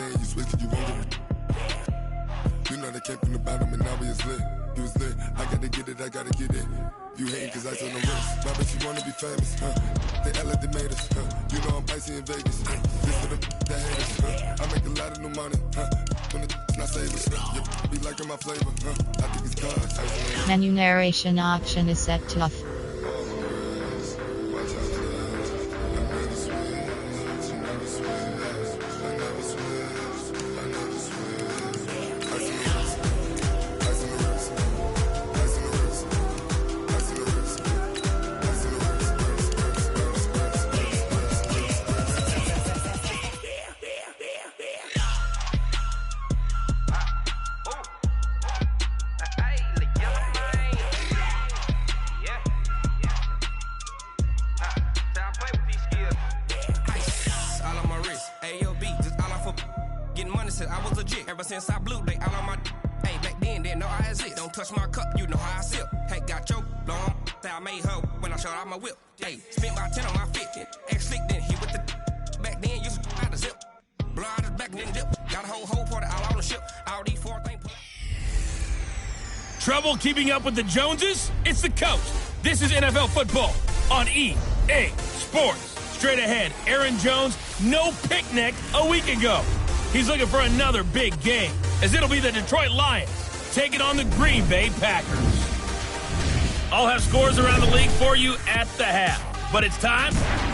saying you switch and you won't get it. You know they came from the bottom and now we is lit. You was lit, I gotta get it, I gotta get it. You hating cause ice on the wrist. My bitch, you wanna be famous, They act like they made us, You know I'm icy in Vegas, This for the that haters, I make a lot of new money, When it's not savers, Be liking my flavor, I think it's cars. Menu narration option is set to off. Since I blew, they all on my hey, back then, didn't know I exist. Don't touch my cup, you know how I sip. Hey, got your long, I made her when I showed out my whip. Hey, spent my 10 on my 50. Ex-slick, then hit with the back then, used to out the zip. Blow out his back, then dip. Got a whole party all on the ship. All these four things. Trouble keeping up with the Joneses? It's the coach. This is NFL football on EA Sports. Straight ahead, Aaron Jones, no picnic a week ago. He's looking for another big game, as it'll be the Detroit Lions taking on the Green Bay Packers. I'll have scores around the league for you at the half, but it's time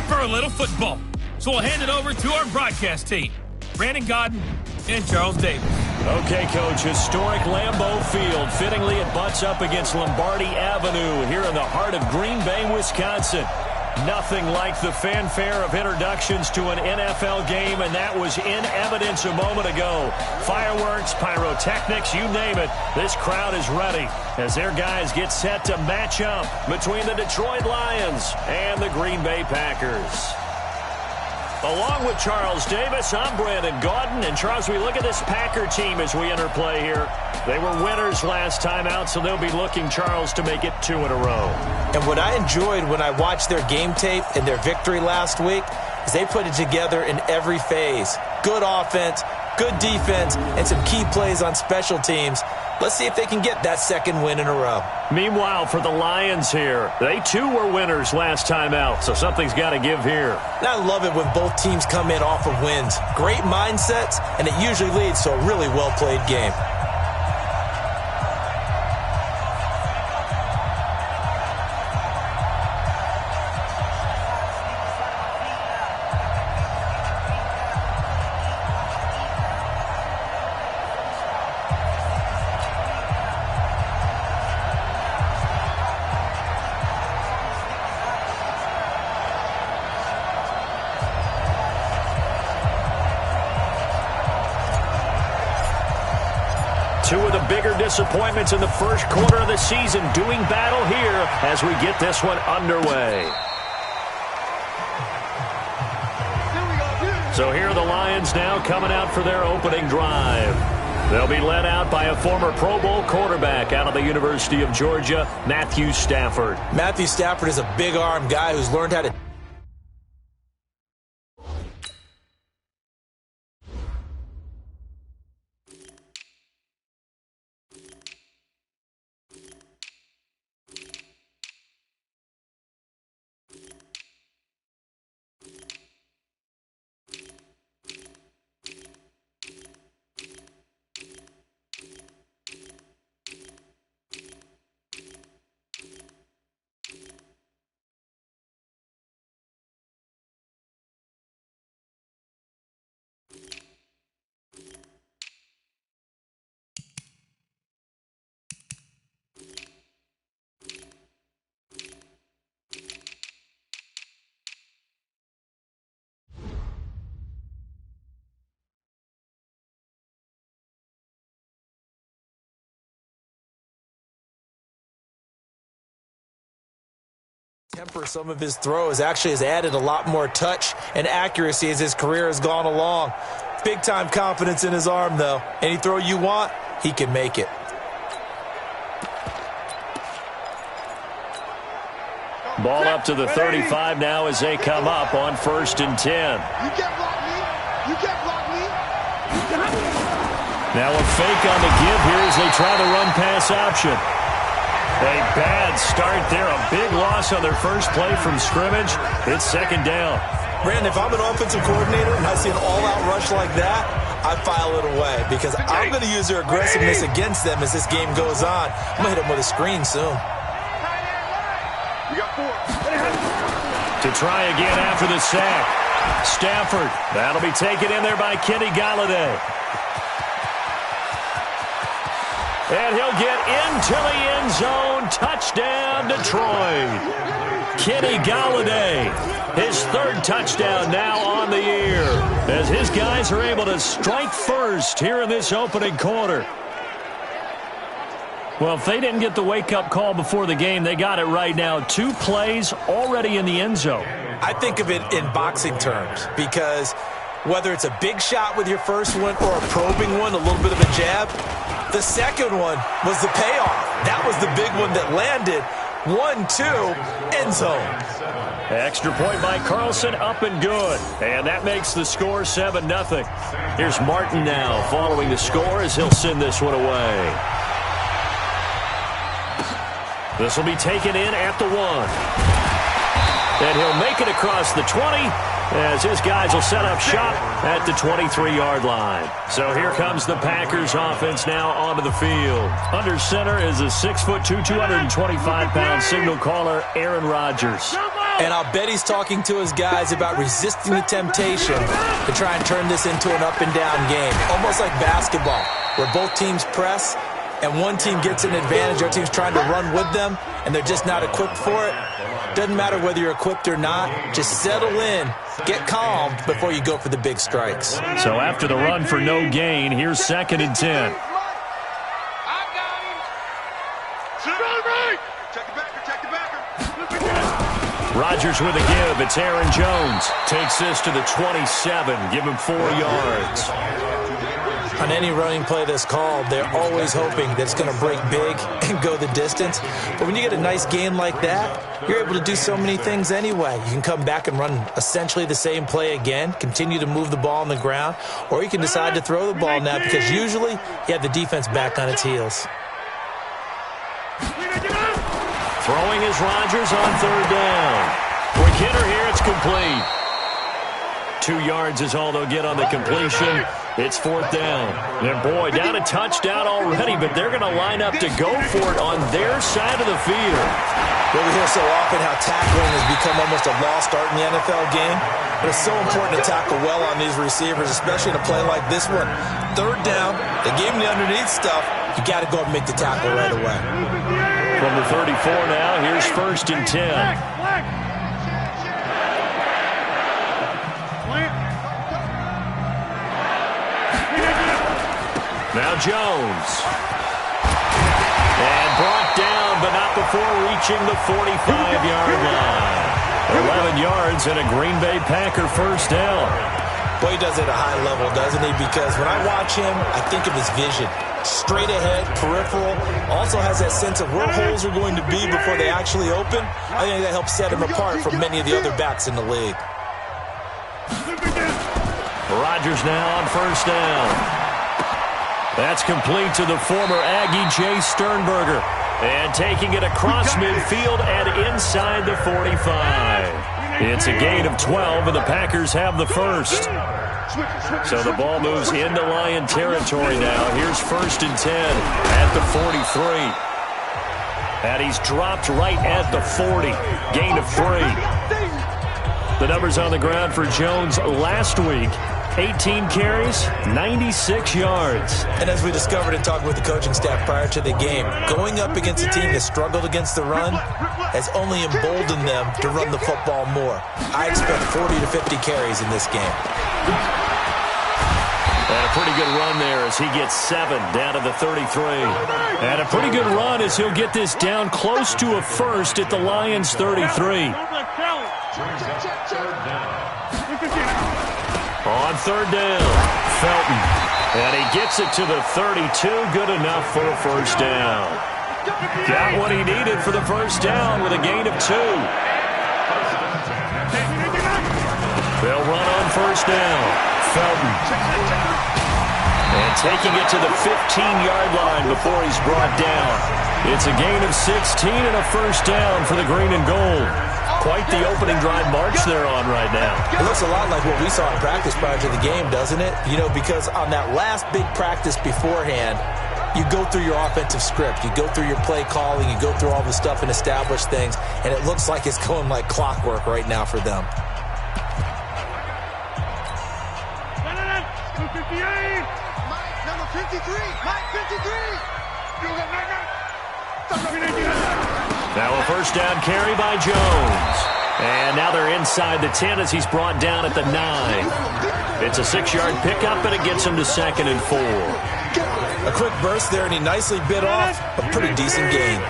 for a little football. So we'll hand it over to our broadcast team, Brandon Godden and Charles Davis. Okay, Coach, historic Lambeau Field. Fittingly, it butts up against Lombardi Avenue here in the heart of Green Bay, Wisconsin. Nothing like the fanfare of introductions to an NFL game, and that was in evidence a moment ago. Fireworks, pyrotechnics, you name it. This crowd is ready as their guys get set to match up between the Detroit Lions and the Green Bay Packers. Along with Charles Davis, I'm Brandon Gaudin. And Charles, we look at this Packer team as we enter play here. They were winners last time out, so they'll be looking, Charles, to make it 2 in a row. And what I enjoyed when I watched their game tape and their victory last week is they put it together in every phase. Good offense, good defense, and some key plays on special teams. Let's see if they can get that second win in a row. Meanwhile, for the Lions here, they too were winners last time out, so something's got to give here. And I love it when both teams come in off of wins. Great mindsets, and it usually leads to a really well-played game. Two of the bigger disappointments in the first quarter of the season doing battle here as we get this one underway. So here are the Lions now coming out for their opening drive. They'll be led out by a former Pro Bowl quarterback out of the University of Georgia, Matthew Stafford. Matthew Stafford is a big-arm guy who's learned how to temper some of his throws. Actually has added a lot more touch and accuracy as his career has gone along. Big time confidence in his arm, though. Any throw you want, he can make it. Ball up to the 35 now as they come up on 1st and 10. You can't block me. You can't block me. Now a fake on the give here as they try the run-pass option. A bad start there. A big loss on their first play from scrimmage. It's second down. Brandon, if I'm an offensive coordinator and I see an all-out rush like that, I file it away because I'm going to use their aggressiveness against them as this game goes on. I'm going to hit them with a screen soon. To try again after the sack. Stafford. That'll be taken in there by Kenny Golladay. And he'll get into the end zone. Touchdown, Detroit. Kenny Golladay, his third touchdown now on the year, as his guys are able to strike first here in this opening quarter. Well, if they didn't get the wake-up call before the game, they got it right now. 2 plays already in the end zone. I think of it in boxing terms because whether it's a big shot with your first one or a probing one, a little bit of a jab, the second one was the payoff. That was the big one that landed. 1-2, end zone. Extra point by Carlson, up and good. And that makes the score 7-0. Here's Martin now following the score as he'll send this one away. This will be taken in at the 1. And he'll make it across the 20 as his guys will set up shop at the 23-yard line. So here comes the Packers offense now onto the field. Under center is a 6'2", 225-pound signal caller, Aaron Rodgers. And I'll bet he's talking to his guys about resisting the temptation to try and turn this into an up-and-down game. Almost like basketball, where both teams press, and one team gets an advantage, our team's trying to run with them, and they're just not equipped for it. Doesn't matter whether you're equipped or not. Just settle in, get calm before you go for the big strikes. So after the run for no gain, here's 2nd and 10. Rodgers with a give. It's Aaron Jones. Takes this to the 27. Give him 4 yards. On any running play that's called, they're always hoping that it's going to break big and go the distance. But when you get a nice gain like that, you're able to do so many things anyway. You can come back and run essentially the same play again, continue to move the ball on the ground, or you can decide to throw the ball now because usually you have the defense back on its heels. Throwing is Rodgers on 3rd down. Quick hitter here, it's complete. 2 yards is all they'll get on the completion. It's 4th down. And boy, down a touchdown already, but they're going to line up to go for it on their side of the field. Well, we hear so often how tackling has become almost a lost art in the NFL game. But it's so important to tackle well on these receivers, especially in a play like this one. 3rd down, they gave him the underneath stuff. You got to go and make the tackle right away. From the 34 now, here's 1st and 10. Now Jones. And brought down, but not before reaching the 45-yard line. 11 yards and a Green Bay Packer 1st down. Boy, he does it at a high level, doesn't he? Because when I watch him, I think of his vision. Straight ahead, peripheral. Also has that sense of where holes are going to be before they actually open. I think that helps set him apart from many of the other backs in the league. Rodgers now on 1st down. That's complete to the former Aggie, Jay Sternberger. And taking it across midfield and inside the 45. It's a gain of 12, and the Packers have the first. So the ball moves into Lion territory now. Here's 1st and 10 at the 43. And he's dropped right at the 40. Gain of 3. The numbers on the ground for Jones last week. 18 carries, 96 yards. And as we discovered in talking with the coaching staff prior to the game, going up against a team that struggled against the run has only emboldened them to run the football more. I expect 40 to 50 carries in this game. And a pretty good run there as he gets 7 down to the 33. And a pretty good run as he'll get this down close to a first at the Lions 33. On 3rd down, Felton. And he gets it to the 32. Good enough for a 1st down. Got what he needed for the 1st down with a gain of 2. They'll run on 1st down. Felton. taking it to the 15-yard line before he's brought down. It's a gain of 16 and a first down for the green and gold. Quite the opening drive march they're on right now. It looks a lot like what we saw in practice prior to the game, doesn't it? You know, because on that last big practice beforehand, you go through your offensive script. You go through your play calling. You go through all the stuff and establish things. And it looks like it's going like clockwork right now for them. Number 53. Mike 53. Now a first down carry by Jones. And now they're inside the 10 as he's brought down at the 9. It's a 6-yard pickup, and it gets him to 2nd and 4. A quick burst there, and he nicely bit off a pretty decent gain.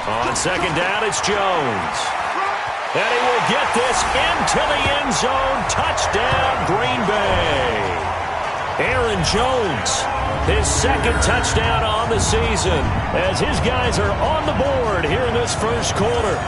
On 2nd down, it's Jones. And he will get this into the end zone. Touchdown, Green Bay. Aaron Jones, his 2nd touchdown on the season, as his guys are on the board here in this first quarter.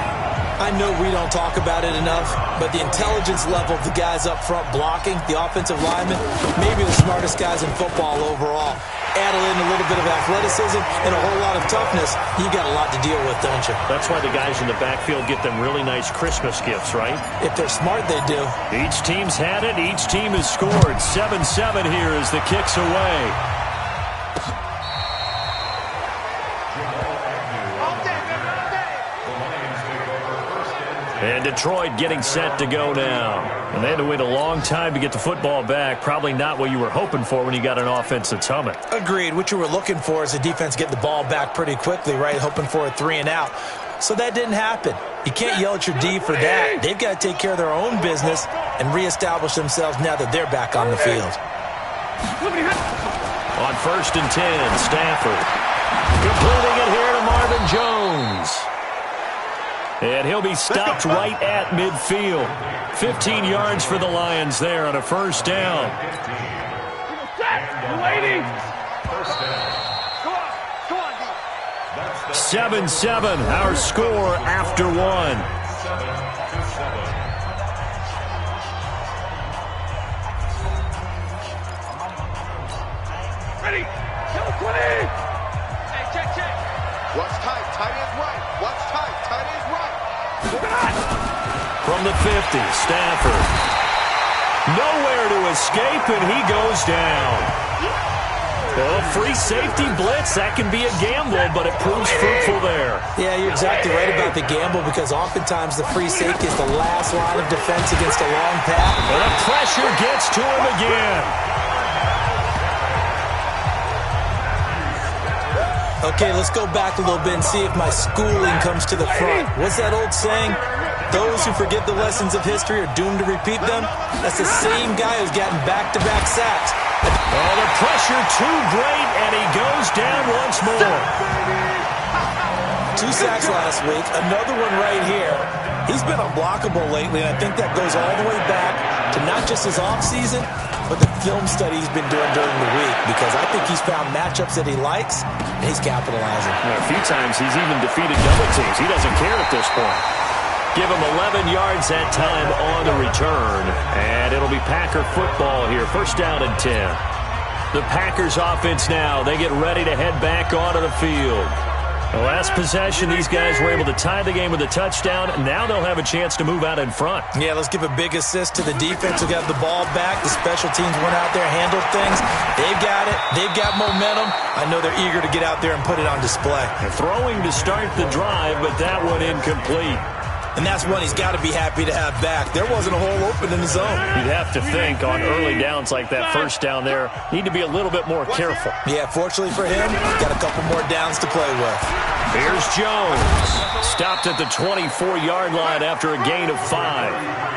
I know we don't talk about it enough, but the intelligence level of the guys up front blocking, the offensive linemen, maybe the smartest guys in football overall. Add in a little bit of athleticism and a whole lot of toughness, you got a lot to deal with, don't you? That's why the guys in the backfield get them really nice Christmas gifts, right? If they're smart, they do. Each team's had it. Each team has scored. 7-7 here as the kick's away. And Detroit getting set to go now. And they had to wait a long time to get the football back. Probably not what you were hoping for when you got an offense that's humming. Agreed. What you were looking for is the defense get the ball back pretty quickly, right? Hoping for a 3 and out. So that didn't happen. You can't yell at your D for that. They've got to take care of their own business and reestablish themselves now that they're back on the field. On 1st and 10, Stafford. Completing it here to Marvin Jones. And he'll be stopped right at midfield. 15 yards for the Lions there on a first down. 7-7, our score after 1. Ready? Hey, check. What's tight? Tight is right. What's tight? Tight is right. From the 50, Stafford. Nowhere to escape, and he goes down. Well, free safety blitz, that can be a gamble, but it proves fruitful there. Yeah, you're exactly right about the gamble because oftentimes the free safety is the last line of defense against a long pass. And the pressure gets to him again. Okay, let's go back a little bit and see if my schooling comes to the front. What's that old saying? Those who forget the lessons of history are doomed to repeat them. That's the same guy who's gotten back-to-back sacks. Oh, the pressure too great, and he goes down once more. 2 sacks last week, another one right here. He's been unblockable lately, and I think that goes all the way back to not just his offseason, but the film study he's been doing during the week, because I think he's found matchups that he likes, and he's capitalizing. A few times he's even defeated double teams. He doesn't care at this point. Give him 11 yards that time on the return, and it'll be Packer football here. First down and 10. The Packers offense now. They get ready to head back onto the field. The last possession, these guys were able to tie the game with a touchdown. Now they'll have a chance to move out in front. Yeah, let's give a big assist to the defense who got the ball back. The special teams went out there, handled things. They've got it. They've got momentum. I know they're eager to get out there and put it on display. They're throwing to start the drive, but that one incomplete. And that's one he's got to be happy to have back. There wasn't a hole open in the zone. You'd have to think on early downs like that first down there, need to be a little bit more careful. Yeah, fortunately for him, got a couple more downs to play with. Here's Jones. Stopped at the 24-yard line after a gain of 5.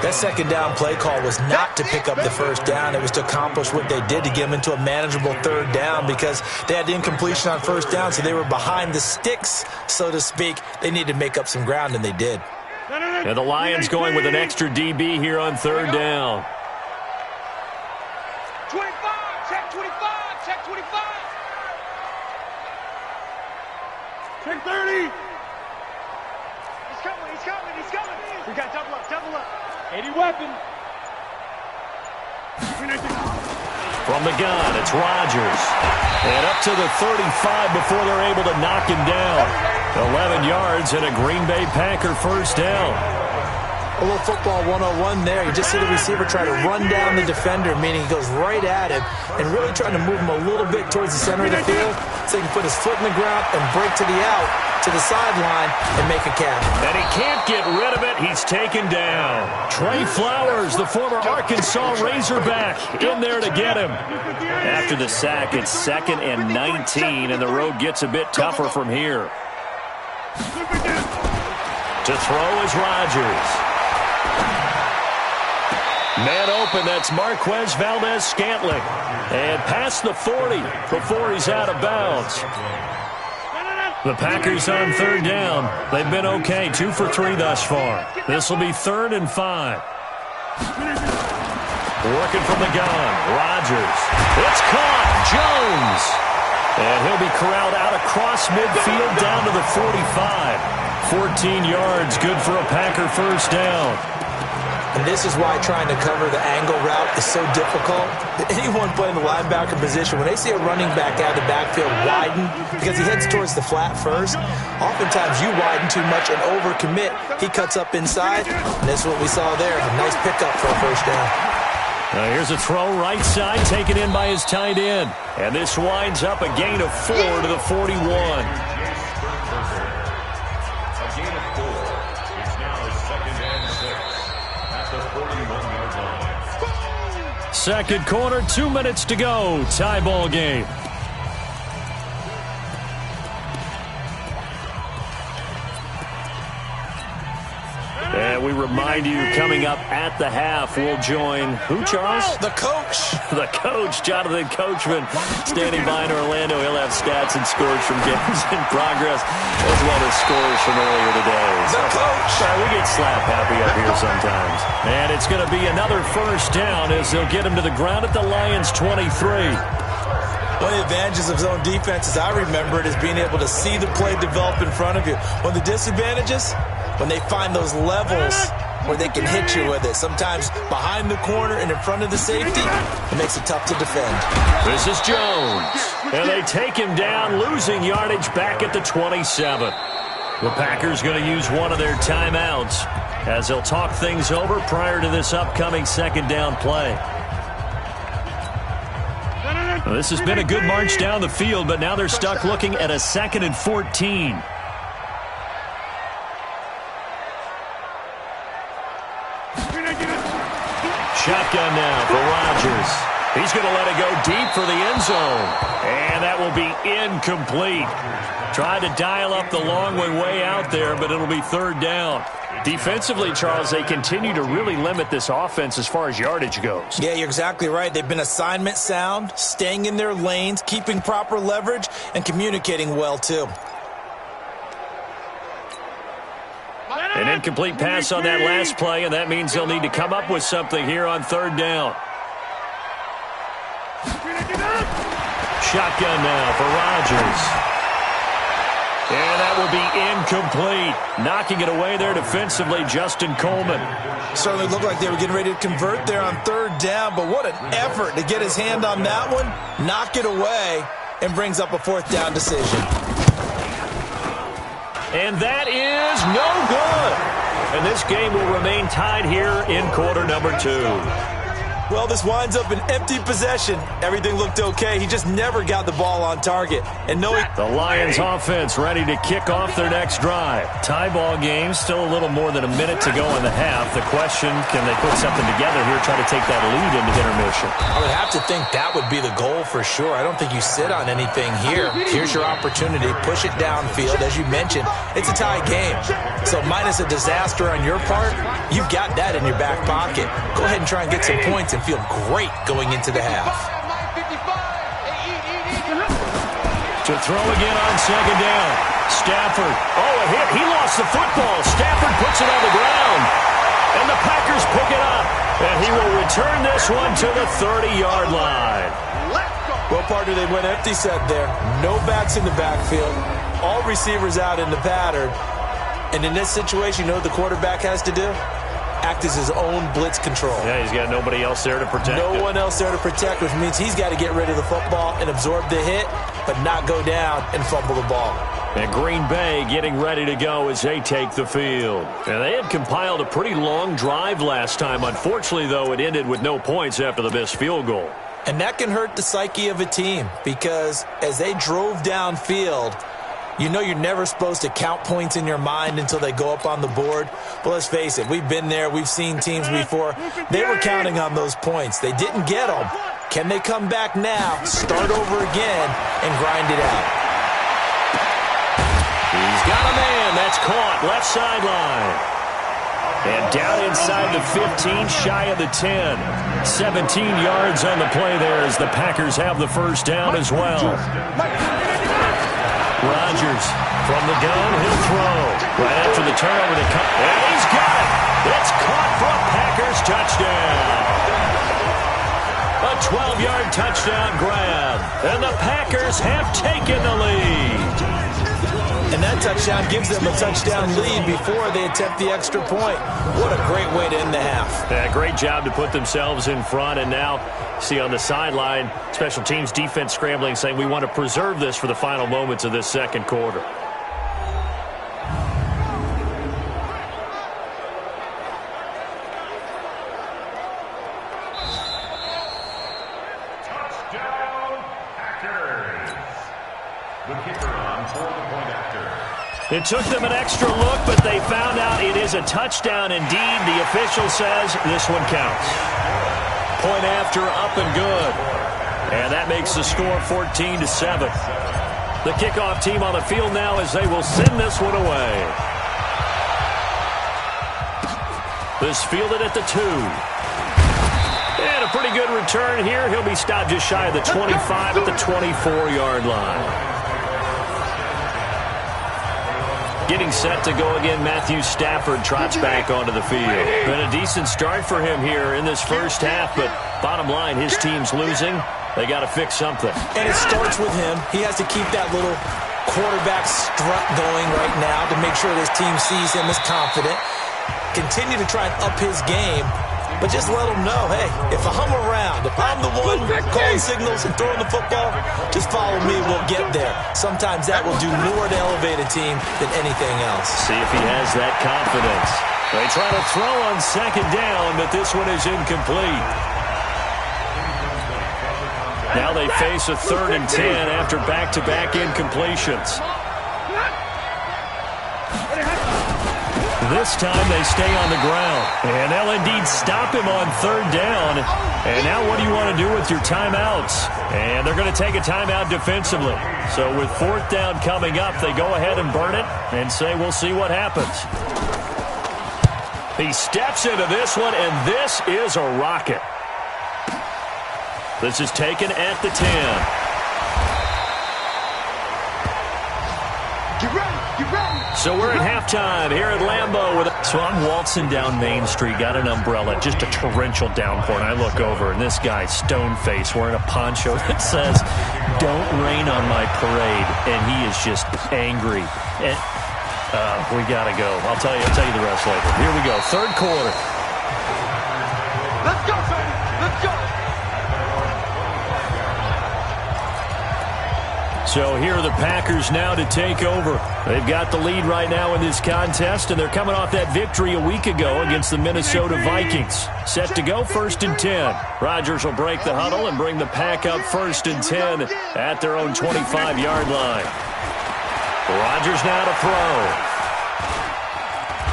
That second down play call was not to pick up the first down. It was to accomplish what they did to get them into a manageable third down because they had incompletion on first down, so they were behind the sticks, so to speak. They needed to make up some ground, and they did. And the Lions going with an extra DB here on third down. 25, check 25, check 25. Check 30. He's coming. We got double up. Any weapon. From the gun, it's Rodgers. And up to the 35 before they're able to knock him down. 11 yards and a Green Bay Packer first down. A little football 101 there. You just see the receiver try to run down the defender, meaning he goes right at him and really trying to move him a little bit towards the center of the field so he can put his foot in the ground and break to the out, to the sideline, and make a catch. And he can't get rid of it. He's taken down. Trey Flowers, the former Arkansas Razorback, in there to get him. After the sack, it's 2nd and 19, and the road gets a bit tougher from here. To throw is Rodgers. Man open, that's Marquez Valdez-Scantling. And past the 40 before he's out of bounds. The Packers on 3rd down. They've been okay, 2 for 3 thus far. This will be 3rd and 5. Working from the gun, Rodgers. It's caught, Jones. And he'll be corralled out across midfield down to the 45. 14 yards, good for a Packer first down. And this is why trying to cover the angle route is so difficult. Anyone playing the linebacker position, when they see a running back out of the backfield widen, because he heads towards the flat first, oftentimes you widen too much and overcommit. He cuts up inside, and that's what we saw there. A nice pickup for a first down. Here's a throw right side, taken in by his tight end. And this winds up a gain of 4 to the 41. Second quarter, 2 minutes to go. Tie ball game. And we remind you, coming up at the half, we'll join who, Charles? The coach. The coach, Jonathan Coachman, standing by in Orlando. He'll have stats and scores from games in progress, as well as scores from earlier today. The coach. We get slap happy up here sometimes. And it's going to be another first down as they'll get him to the ground at the Lions' 23. One of the advantages of zone defense, as I remember it, is being able to see the play develop in front of you. One of the disadvantages, when they find those levels where they can hit you with it. Sometimes behind the corner and in front of the safety, it makes it tough to defend. This is Jones. And they take him down, losing yardage back at the 27. The Packers going to use one of their timeouts as they'll talk things over prior to this upcoming second down play. Well, this has been a good march down the field, but now they're stuck looking at a 2nd and 14. Shotgun now for Rodgers. He's going to let it go deep for the end zone. And that will be incomplete. Tried to dial up the long way out there, but it'll be 3rd down. Defensively, Charles, they continue to really limit this offense as far as yardage goes. Yeah, you're exactly right. They've been assignment sound, staying in their lanes, keeping proper leverage, and communicating well, too. An incomplete pass on that last play, and that means they'll need to come up with something here on 3rd down. Shotgun now for Rodgers. And that will be incomplete. Knocking it away there defensively, Justin Coleman. Certainly looked like they were getting ready to convert there on 3rd down, but what an effort to get his hand on that one, knock it away, and brings up a 4th down decision. And that is no good. And this game will remain tied here in quarter number 2. Well, this winds up an empty possession. Everything looked okay. He just never got the ball on target. And knowing the Lions offense ready to kick off their next drive. Tie ball game, still a little more than a minute to go in the half. The question, can they put something together here, try to take that lead into intermission? I would have to think that would be the goal for sure. I don't think you sit on anything here. Here's your opportunity. Push it downfield. As you mentioned, it's a tie game. So minus a disaster on your part, you've got that in your back pocket. Go ahead and try and get some points and feel great going into the half. To throw again on 2nd down. Stafford. Oh, a hit. He lost the football. Stafford puts it on the ground. And the Packers pick it up. And he will return this one to the 30-yard line. Well, partner, they went empty set there. No backs in the backfield. All receivers out in the pattern. And in this situation, you know what the quarterback has to do? act as his own blitz control. Yeah, he's got nobody else there to protect him. No one else there to protect, which means he's got to get rid of the football and absorb the hit, but not go down and fumble the ball. And Green Bay getting ready to go as they take the field. And they had compiled a pretty long drive last time. Unfortunately, though, it ended with no points after the missed field goal. And that can hurt the psyche of a team because as they drove downfield, you know you're never supposed to count points in your mind until they go up on the board. But let's face it, we've been there. We've seen teams before. They were counting on those points. They didn't get them. Can they come back now, start over again, and grind it out? He's got a man. That's caught. Left sideline. And down inside the 15, shy of the 10. 17 yards on the play there as the Packers have the first down as well. Rodgers from the gun. He'll throw. Right after the turnover to cut. And he's got it. It's caught for a Packers touchdown. A 12-yard touchdown grab. And the Packers have taken the lead. And that touchdown gives them a touchdown lead before they attempt the extra point. What a great way to end the half. Yeah, great job to put themselves in front. And now, see on the sideline, special teams defense scrambling, saying we want to preserve this for the final moments of this second quarter. It took them an extra look, but they found out it is a touchdown indeed. The official says this one counts. Point after, up and good. And that makes the score 14-7. The kickoff team on the field now as they will send this one away. This fielded at the 2. And a pretty good return here. He'll be stopped just shy of the 25 at the 24-yard line. Getting set to go again, Matthew Stafford trots back onto the field. Been a decent start for him here in this first half, but bottom line, his team's losing. They got to fix something. And it starts with him. He has to keep that little quarterback strut going right now to make sure his team sees him as confident. Continue to try and up his game, but just let him know, hey, if I'm around, if I'm the one calling signals and throwing the football, just follow me, we'll get there. Sometimes that will do more to elevate a team than anything else. See if he has that confidence. They try to throw on second down, but this one is incomplete. Now they face a 3rd and 10 after back-to-back incompletions. This time they stay on the ground. And they'll indeed stop him on 3rd down. And now what do you want to do with your timeouts? And they're going to take a timeout defensively. So with 4th down coming up, they go ahead and burn it and say we'll see what happens. He steps into this one, and this is a rocket. This is taken at the 10. So we're at halftime here at Lambeau. So I'm waltzing down Main Street, got an umbrella, just a torrential downpour, and I look over, and this guy's stone-faced wearing a poncho that says, "Don't rain on my parade," and he is just angry. And we got to go. I'll tell you the rest later. Here we go, 3rd quarter. Let's go, son. Let's go. So here are the Packers now to take over. They've got the lead right now in this contest, and they're coming off that victory a week ago against the Minnesota Vikings. Set to go 1st and 10. Rodgers will break the huddle and bring the Pack up 1st and 10 at their own 25-yard line. Rodgers now to throw.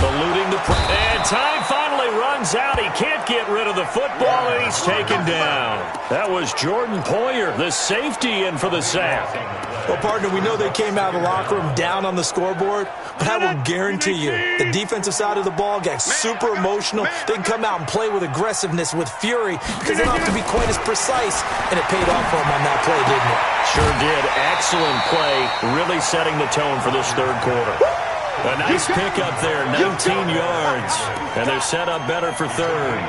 Eluding the and time finally runs out. He can't get rid of the football, and he's taken down. That was Jordan Poyer, the safety, in for the sack. Well, partner, we know they came out of the locker room down on the scoreboard, but I will guarantee you the defensive side of the ball got super emotional. They can come out and play with aggressiveness, with fury, because they don't have to be quite as precise, and it paid off for them on that play, didn't it? Sure did. Excellent play, really setting the tone for this 3rd quarter. A nice pickup there, 19 yards, and they're set up better for 3rd.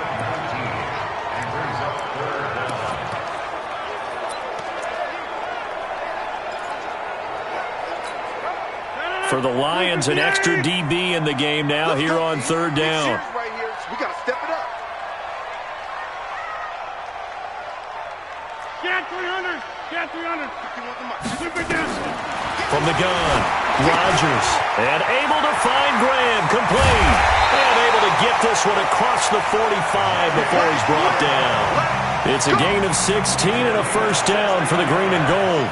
For the Lions, an extra DB in the game now here on 3rd down. Right here, we got to Get 300. Get 300. Flip it down. From the gun, Rodgers. And able to find Graham. Complete. And able to get this one across the 45 before he's brought down. It's a gain of 16 and a first down for the green and gold.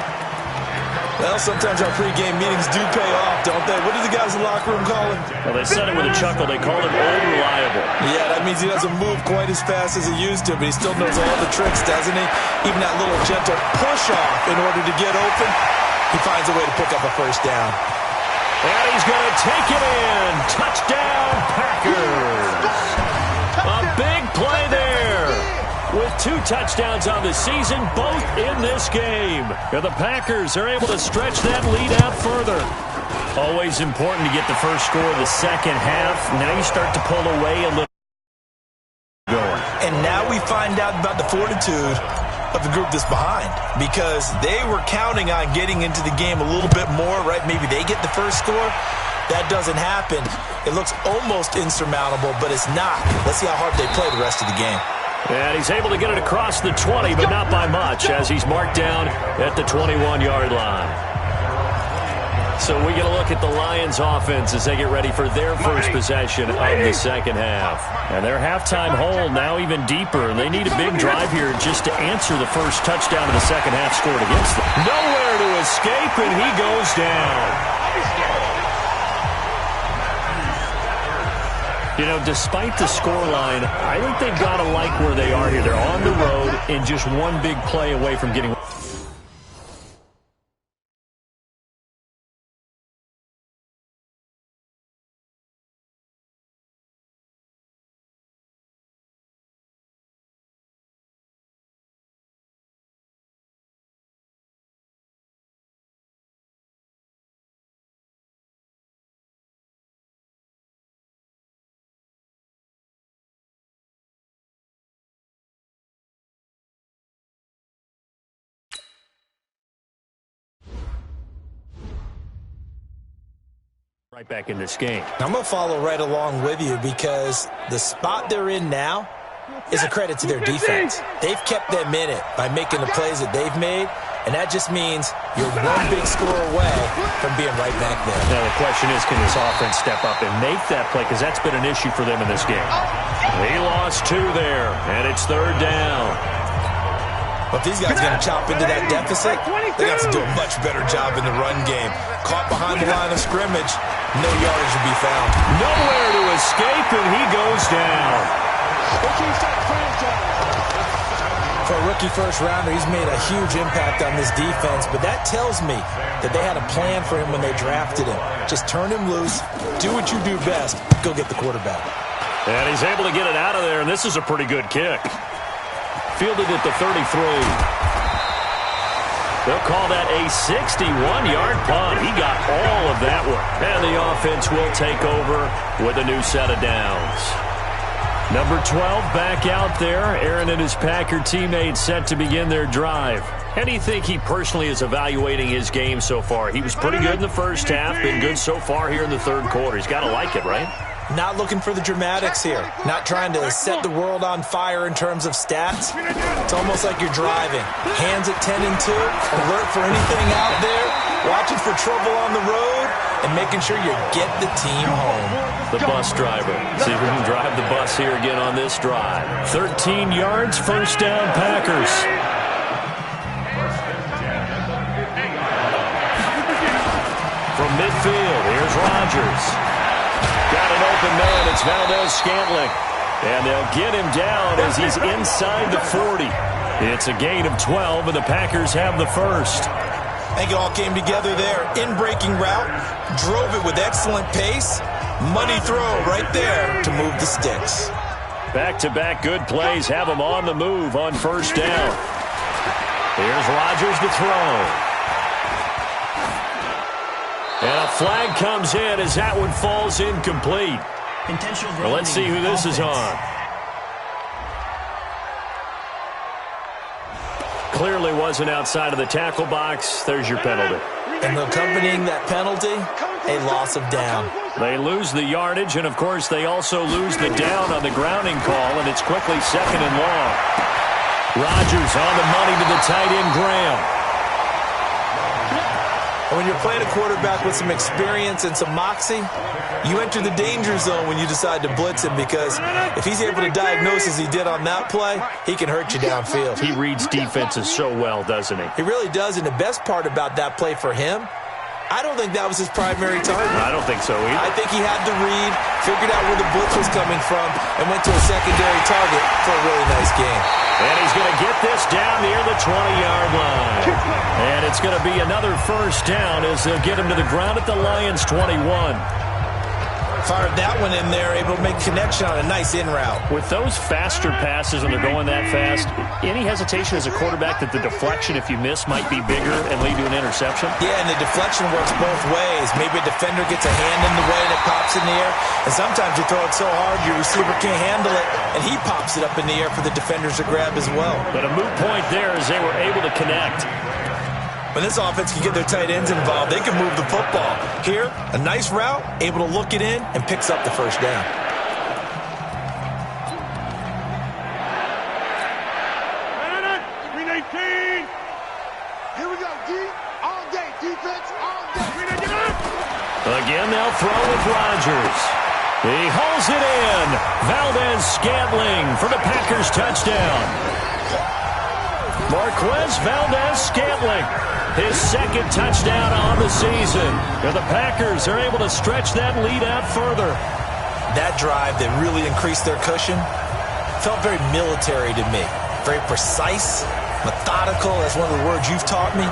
Well, sometimes our pregame meetings do pay off, don't they? What do the guys in the locker room call him? Well, they said it with a chuckle. They called him old reliable. Yeah, that means he doesn't move quite as fast as he used to, but he still knows all the tricks, doesn't he? Even that little gentle push-off in order to get open, he finds a way to pick up a first down. And he's going to take it in. Touchdown, Packers. A big play there. With 2 touchdowns on the season, both in this game. And the Packers are able to stretch that lead out further. Always important to get the first score of the second half. Now you start to pull away a little. And now we find out about the fortitude of the group that's behind. Because they were counting on getting into the game a little bit more, right? Maybe they get the first score. That doesn't happen. It looks almost insurmountable, but it's not. Let's see how hard they play the rest of the game. And he's able to get it across the 20, but not by much, as he's marked down at the 21-yard line. So we get a look at the Lions offense as they get ready for their first possession of the second half. And their halftime hole now even deeper, and they need a big drive here just to answer the first touchdown of the second half scored against them. Nowhere to escape, and he goes down. You know, despite the scoreline, I think they've got to like where they are here. They're on the road and just one big play away from getting. Right back in this game. I'm going to follow right along with you because the spot they're in now is a credit to their defense. They've kept them in it by making the plays that they've made, and that just means you're one big score away from being right back there. Now the question is, can this offense step up and make that play? Because that's been an issue for them in this game. He lost 2 there, and it's 3rd down. But if these guys are going to chop into that deficit, they got to do a much better job in the run game. Caught behind the line of scrimmage, no yardage to be found. Nowhere to escape, and he goes down. For a rookie first-rounder, he's made a huge impact on this defense, but that tells me that they had a plan for him when they drafted him. Just turn him loose, do what you do best, go get the quarterback. And he's able to get it out of there, and this is a pretty good kick. Fielded at the 33. They'll call that a 61-yard punt. He got all of that one. And the offense will take over with a new set of downs. Number 12 back out there. Aaron and his Packer teammates set to begin their drive. How do you think he personally is evaluating his game so far? He was pretty good in the first half, been good so far here in the third quarter. He's got to like it, right? Not looking for the dramatics here. Not trying to set the world on fire in terms of stats. It's almost like you're driving. Hands at 10 and 2. Alert for anything out there. Watching for trouble on the road. And making sure you get the team home. The bus driver. See if we can drive the bus here again on this drive. 13 yards, first down, Packers. From midfield, here's Rodgers. Got an open man. It's Valdez-Scantling. And they'll get him down as he's inside the 40. It's a gain of 12, and the Packers have the first. I think it all came together there. In-breaking route. Drove it with excellent pace. Money throw right there to move the sticks. Back-to-back good plays have him on the move on first down. Here's Rodgers to throw. And a flag comes in as that one falls incomplete. Well, let's see who this is on. Clearly wasn't outside of the tackle box. There's your penalty. And accompanying that penalty, a loss of down. They lose the yardage, and, of course, they also lose the down on the grounding call, and it's quickly 2nd and long. Rodgers on the money to the tight end, Graham. When you're playing a quarterback with some experience and some moxie, you enter the danger zone when you decide to blitz him, because if he's able to diagnose as he did on that play, he can hurt you downfield. He reads defenses so well, doesn't he? He really does, and the best part about that play for him, I don't think that was his primary target. I don't think so either. I think he had to read, figured out where the blitz was coming from, and went to a secondary target for a really nice game. And he's going to get this down near the 20-yard line. And it's going to be another first down as they'll get him to the ground at the Lions' 21. Fired that one in there, able to make connection on a nice in route. With those faster passes when they're going that fast, any hesitation as a quarterback that the deflection, if you miss, might be bigger and lead to an interception? Yeah, and the deflection works both ways. Maybe a defender gets a hand in the way and it pops in the air, and sometimes you throw it so hard your receiver can't handle it, and he pops it up in the air for the defenders to grab as well. But a moot point there as they were able to connect. When this offense can get their tight ends involved, they can move the football. Here, a nice route, able to look it in, and picks up the first down. Here we go, D. All day, defense, all day. Again, they'll throw with Rodgers. He hauls it in. Valdez-Scantling for the Packers touchdown. Marquez Valdez-Scantling, his second touchdown on the season. And the Packers are able to stretch that lead out further. That drive that really increased their cushion felt very military to me. Very precise, methodical. That's one of the words you've taught me.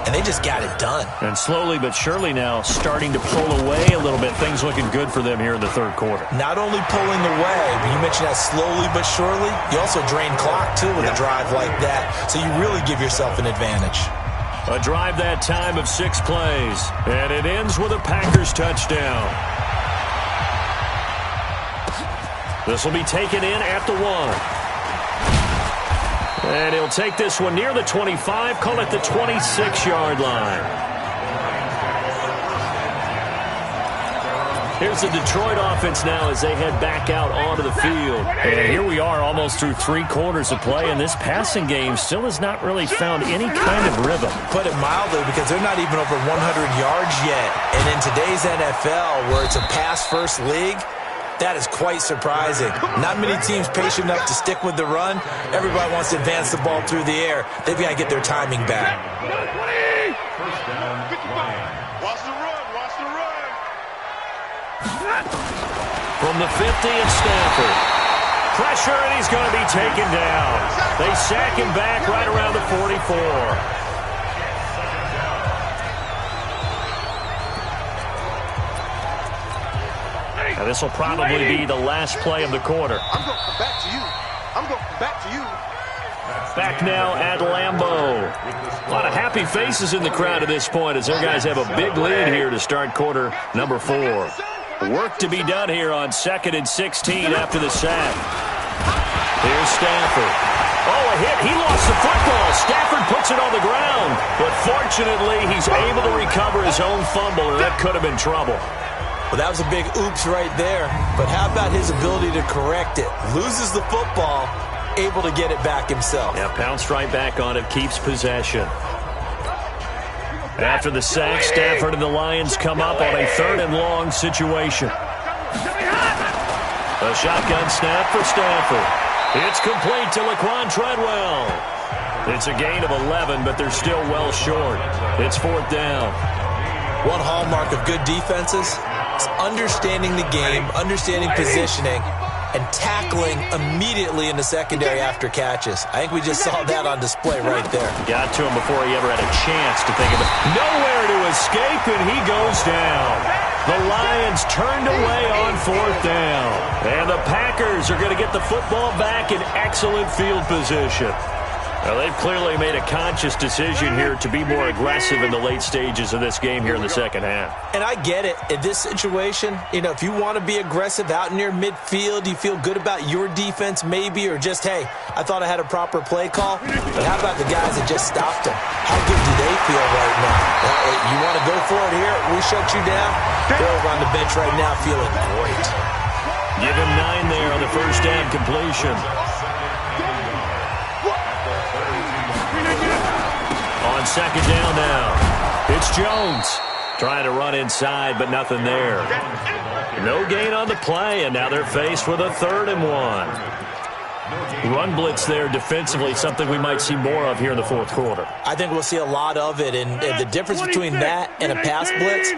And they just got it done. And slowly but surely now starting to pull away a little bit. Things looking good for them here in the third quarter. Not only pulling away, but you mentioned that slowly but surely, you also drain clock, too, with a drive like that. So you really give yourself an advantage. A drive that time of 6 plays. And it ends with a Packers touchdown. This will be taken in at the 1. And he'll take this one near the 25, call it the 26-yard line. Here's the Detroit offense now as they head back out onto the field. And here we are almost through 3 quarters of play, and this passing game still has not really found any kind of rhythm. Put it mildly, because they're not even over 100 yards yet. And in today's NFL, where it's a pass-first league, that is quite surprising. Not many teams patient enough to stick with the run. Everybody wants to advance the ball through the air. They've got to get their timing back. First down, watch the run, watch the run. From the 50, it's Stafford. Pressure, and he's going to be taken down. They sack him back right around the 44. Now, this will probably be the last play of the quarter. I'm going to come back to you. I'm going to come back to you. Back now at Lambeau. A lot of happy faces in the crowd at this point as their guys have a big lead here to start quarter number 4. Work to be done here on 2nd and 16 after the sack. Here's Stafford. Oh, a hit. He lost the football. Stafford puts it on the ground. But fortunately, he's able to recover his own fumble, or that could have been trouble. Well, that was a big oops right there. But how about his ability to correct it? Loses the football, able to get it back himself. Yeah, pounced right back on it, keeps possession. After the sack, Stafford and the Lions come up on a 3rd and long situation. A shotgun snap for Stafford. It's complete to Laquan Treadwell. It's a gain of 11, but they're still well short. It's 4th down. One hallmark of good defenses is understanding the game, understanding positioning, and tackling immediately in the secondary after catches. I think we just saw that on display right there. Got to him before he ever had a chance to think of it. Nowhere to escape, and he goes down. The Lions turned away on 4th down. And the Packers are going to get the football back in excellent field position. Now, they've clearly made a conscious decision here to be more aggressive in the late stages of this game here in the second half. And I get it. In this situation, if you want to be aggressive out near midfield, you feel good about your defense maybe, or just, hey, I thought I had a proper play call. But how about the guys that just stopped them? How good do they feel right now? You want to go for it here? We shut you down? They're over on the bench right now feeling great. Give him 9 there on the first down completion. second down now. It's Jones trying to run inside, but nothing there. No gain on the play, and now they're faced with a 3rd and 1. Run blitz there defensively, something we might see more of here in the fourth quarter. I think we'll see a lot of it, and the difference between that and a pass blitz,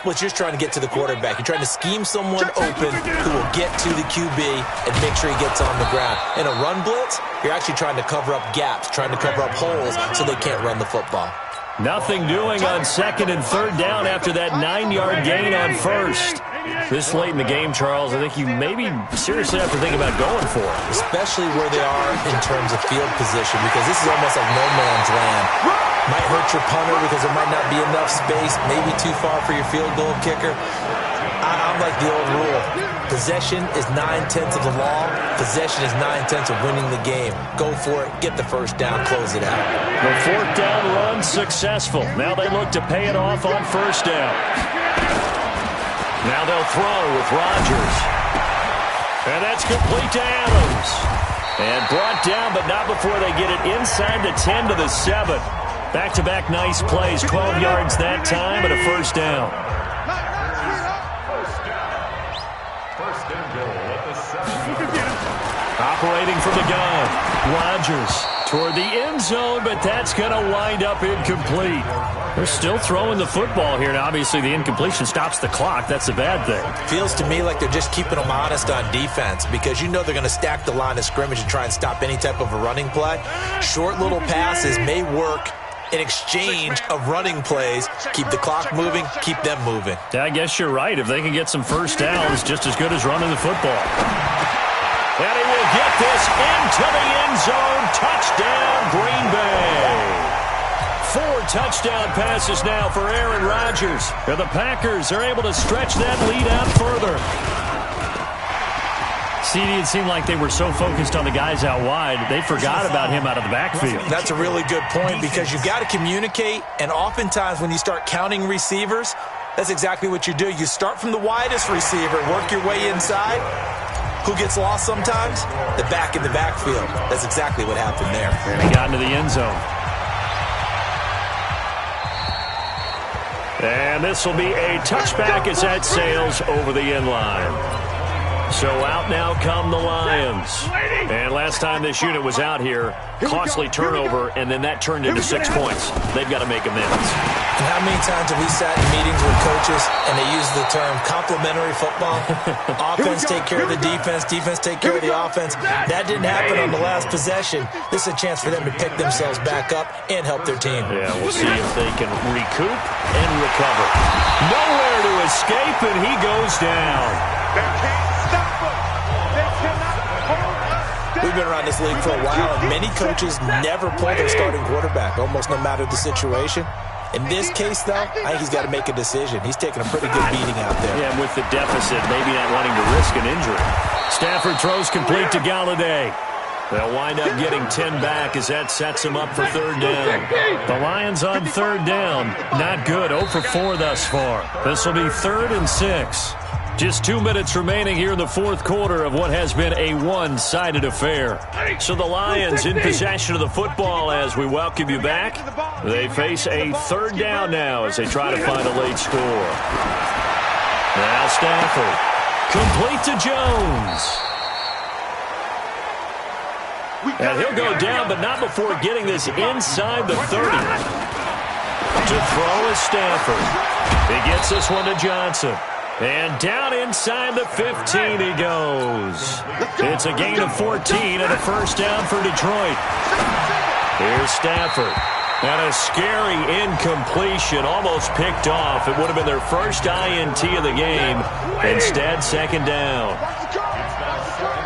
you're just trying to get to the quarterback. You're trying to scheme someone open who will get to the QB and make sure he gets on the ground. In a run blitz, you're actually trying to cover up gaps, trying to cover up holes so they can't run the football. Nothing doing on 2nd and 3rd down after that 9-yard gain on 1st. This late in the game, Charles, I think you maybe seriously have to think about going for it. Especially where they are in terms of field position, because this is almost like no man's land. Might hurt your punter because there might not be enough space, maybe too far for your field goal kicker. I'm like the old rule. Possession is 9/10 of the law. Possession is 9/10 of winning the game. Go for it. Get the first down. Close it out. The 4th down run successful. Now they look to pay it off on 1st down. Now they'll throw with Rodgers. And that's complete to Adams. And brought down, but not before they get it inside the 10 to the 7. Back-to-back nice plays. 12 yards that time and a 1st down. Operating from the gun. Rodgers toward the end zone, but that's going to wind up incomplete. They're still throwing the football here, and obviously the incompletion stops the clock. That's a bad thing. Feels to me like they're just keeping them honest on defense, because you know they're going to stack the line of scrimmage and try and stop any type of a running play. Short little passes may work in exchange of running plays. Keep the clock moving, keep them moving. Yeah, I guess you're right. If they can get some first downs, just as good as running the football. And he will get this into the end zone. Touchdown, Green Bay. 4 touchdown passes now for Aaron Rodgers. And the Packers are able to stretch that lead out further. CD, it seemed like they were so focused on the guys out wide, they forgot about him out of the backfield. That's a really good point, because you've got to communicate, and oftentimes when you start counting receivers, that's exactly what you do. You start from the widest receiver, work your way inside. Who gets lost sometimes? The back in the backfield. That's exactly what happened there. And he got into the end zone. And this will be a touchback as that sails over the end line. So out now come the Lions. And last time this unit was out here, costly turnover, and then that turned into 6 points. They've got to make amends. And how many times have we sat in meetings with coaches and they use the term complementary football? Offense take care of the defense, defense take care of the offense. That didn't happen on the last possession. This is a chance for them to pick themselves back up and help their team. Yeah, we'll see if they can recoup and recover. Nowhere to escape, and he goes down. We've been around this league for a while, and many coaches never pull their starting quarterback, almost no matter the situation. In this case, though, I think he's got to make a decision. He's taking a pretty good beating out there. Yeah, with the deficit, maybe not wanting to risk an injury. Stafford throws complete to Galladay. They'll wind up getting 10 back as that sets them up for 3rd down. The Lions on 3rd down. Not good. 0 for 4 thus far. This will be 3rd and 6. Just 2 minutes remaining here in the fourth quarter of what has been a one-sided affair. So the Lions in possession of the football as we welcome you back. They face a 3rd down now as they try to find a late score. Now Stafford. Complete to Jones. And he'll go down, but not before getting this inside the 30. To throw is Stafford. He gets this one to Johnson. And down inside the 15 he goes. It's a gain of 14 and a 1st down for Detroit. Here's Stafford. And a scary incompletion, almost picked off. It would have been their first INT of the game. Instead, 2nd down.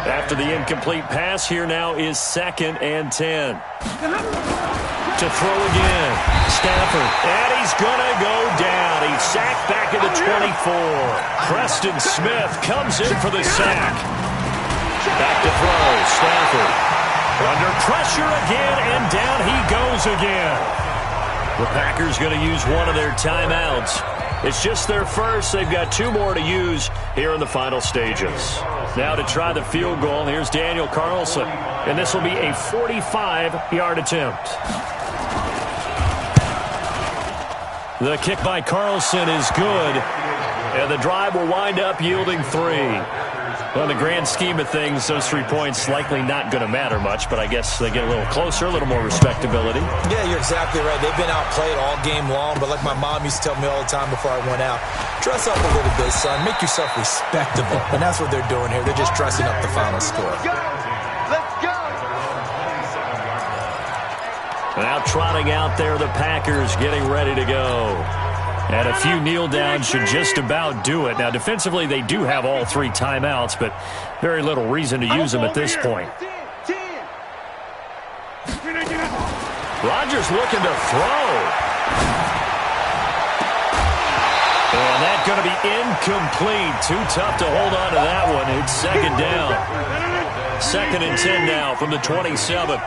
After the incomplete pass, here now is 2nd and 10. To throw again. Stafford. And he's going to go down. He's sacked back at the 24. Preston Smith comes in for the sack. Back to throw. Stafford. Under pressure again, and down he goes again. The Packers going to use one of their timeouts. It's just their first. They've got 2 more to use here in the final stages. Now to try the field goal, here's Daniel Carlson. And this will be a 45-yard attempt. The kick by Carlson is good, and the drive will wind up yielding 3. Well, in the grand scheme of things, those 3 points likely not going to matter much, but I guess they get a little closer, a little more respectability. Yeah, you're exactly right. They've been outplayed all game long, but like my mom used to tell me all the time before I went out, dress up a little bit, son. Make yourself respectable. And that's what they're doing here. They're just dressing up the final score. Let's go! Now trotting out there, the Packers getting ready to go. And a few kneel downs should just about do it. Now, defensively, they do have all 3 timeouts, but very little reason to use them at this point. Rodgers looking to throw. And that's going to be incomplete. Too tough to hold on to that one. It's second down. 2nd and 10 now from the 27.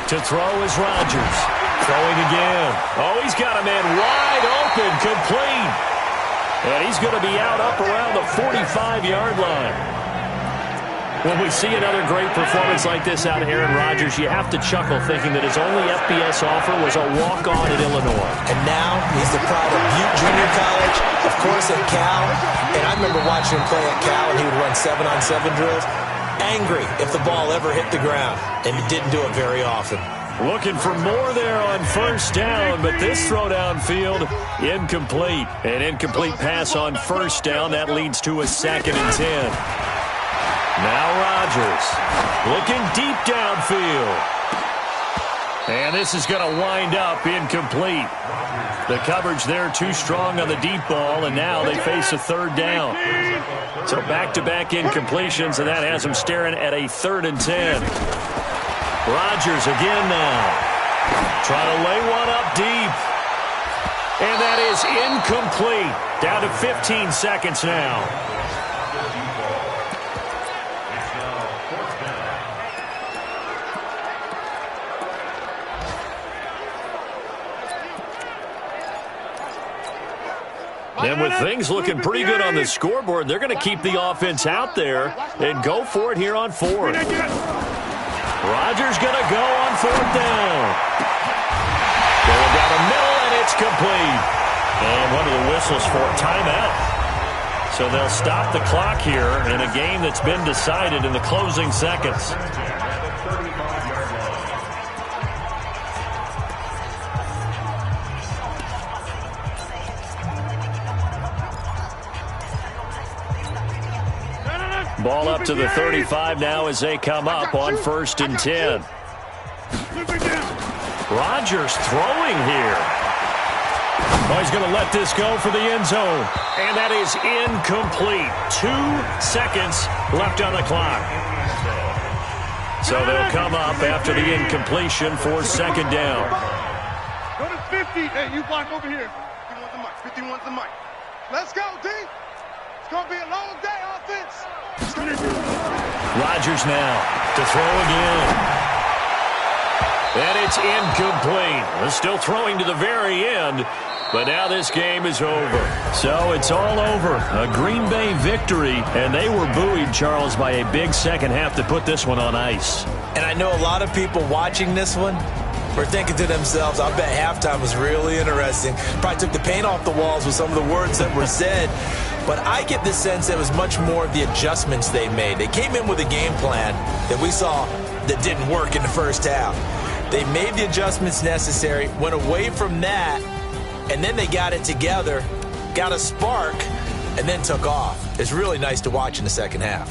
To throw is Rodgers. Throwing again. Oh, he's got a man wide open, complete. And he's going to be out up around the 45-yard line. When we see another great performance like this out of Aaron Rodgers, you have to chuckle thinking that his only FBS offer was a walk-on at Illinois. And now he's the pride of Butte Junior College, of course at Cal. And I remember watching him play at Cal, and he would run 7-on-7 drills. Angry if the ball ever hit the ground, and he didn't do it very often. Looking for more there on first down, but this throw downfield, incomplete. An incomplete pass on first down. That leads to a 2nd and 10. Now Rodgers looking deep downfield. And this is going to wind up incomplete. The coverage there too strong on the deep ball, and now they face a 3rd down. So back-to-back incompletions, and that has them staring at a 3rd and 10. Rodgers again now. Trying to lay one up deep. And that is incomplete. Down to 15 seconds now. And with things looking pretty good on the scoreboard, they're going to keep the offense out there and go for it here on 4th. Rodgers going to go on 4th down. Going down the middle, and it's complete. And one of the whistles for a timeout. So they'll stop the clock here in a game that's been decided in the closing seconds. Ball up to the 35 now as they come up on 1st and 10. Rodgers throwing here. Oh, he's going to let this go for the end zone. And that is incomplete. 2 seconds left on the clock. So they'll come up after the incompletion for 2nd down. Go to 50. Hey, you block over here. 51's the mic. 51's the mic. Let's go, D. It's going to be a long day, offense. Rodgers now to throw again. And it's incomplete. They're still throwing to the very end, but now this game is over. So it's all over. A Green Bay victory, and they were buoyed, Charles, by a big second half to put this one on ice. And I know a lot of people watching this one were thinking to themselves, I bet halftime was really interesting. Probably took the paint off the walls with some of the words that were said. But I get the sense it was much more of the adjustments they made. They came in with a game plan that we saw that didn't work in the first half. They made the adjustments necessary, went away from that, and then they got it together, got a spark, and then took off. It's really nice to watch in the second half.